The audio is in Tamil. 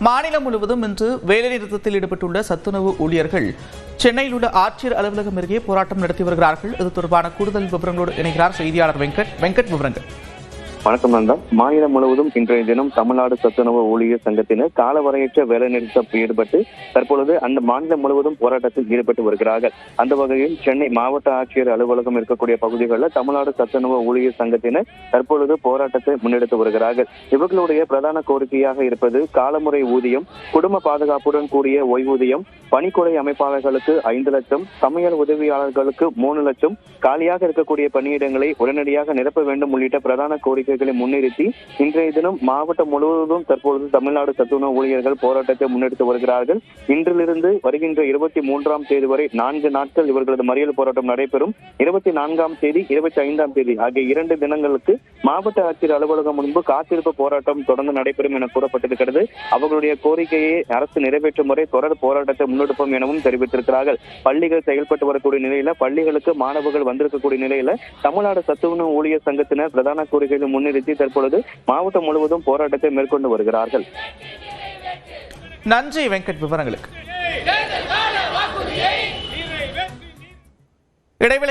மாநிலம் முழுவதும் இன்று வேலைநிறுத்தத்தில் ஈடுபட்டுள்ள சத்துணவு ஊழியர்கள் சென்னையில் உள்ள ஆட்சியர் அலுவலகம் அருகே போராட்டம் நடத்தி வருகிறார்கள். இது தொடர்பான கூடுதல் விவரங்களோடு இணைகிறார் செய்தியாளர் வெங்கட். விவரங்கள். வணக்கம் நந்தா. மாநிலம் முழுவதும் இன்றைய தினம் தமிழ்நாடு சத்துணவு ஊழியர் சங்கத்தினர் காலவரையற்ற வேலைநிறுத்தம் ஈடுபட்டு தற்பொழுது அந்த மாநிலம் முழுவதும் போராட்டத்தில் ஈடுபட்டு வருகிறார்கள். அந்த வகையில் சென்னை மாவட்ட ஆட்சியர் அலுவலகம் இருக்கக்கூடிய பகுதிகளில் தமிழ்நாடு சத்துணவு ஊழியர் சங்கத்தினர் தற்பொழுது போராட்டத்தை முன்னெடுத்து வருகிறார்கள். இவர்களுடைய பிரதான கோரிக்கையாக இருப்பது காலமுறை ஊதியம், குடும்ப பாதுகாப்புடன் கூடிய ஓய்வூதியம், பணிக்கொடை அமைப்பாளர்களுக்கு 5 லட்சம், சமையல் உதவியாளர்களுக்கு 3 லட்சம், காலியாக இருக்கக்கூடிய பணியிடங்களை உடனடியாக நிரப்ப வேண்டும் உள்ளிட்ட பிரதான கோரிக்கைகளை முன்னிறுத்தி இன்றைய தினம் மாவட்டம் முழுவதும் தற்பொழுது தமிழ்நாடு சத்துணவு ஊழியர்கள் போராட்டத்தை முன்னெடுத்து வருகிறார்கள். இன்றிலிருந்து வருகின்ற 23ஆம் தேதி வரை 4 நாட்கள் இவர்களது மறியல் போராட்டம் நடைபெறும். 24ஆம் தேதி 25ஆம் தேதி ஆகிய 2 தினங்களுக்கு மாவட்ட ஆட்சியர் அலுவலகம் முன்பு காத்திருப்பு போராட்டம் தொடர்ந்து நடைபெறும் என கூறப்பட்டிருக்கிறது. அவர்களுடைய கோரிக்கையை அரசு நிறைவேற்றும் வரை தொடர் போராட்டத்தை முன்னெடுப்போம் எனவும் தெரிவித்திருக்கிறார்கள். பள்ளிகள் செயல்பட்டு வரக்கூடிய நிலையில, பள்ளிகளுக்கு மாணவர்கள் வந்திருக்கக்கூடிய நிலையில தமிழ்நாடு சத்துணவு ஊழியர் சங்கத்தினர் பிரதான கோரிக்கைகளை முன்னிறுத்தி தற்பொழுது மாவட்டம் முழுவதும் போராட்டத்தை மேற்கொண்டு வருகிறார்கள். நன்றி வெங்கட் விவரங்களுக்கு. இடைவேளை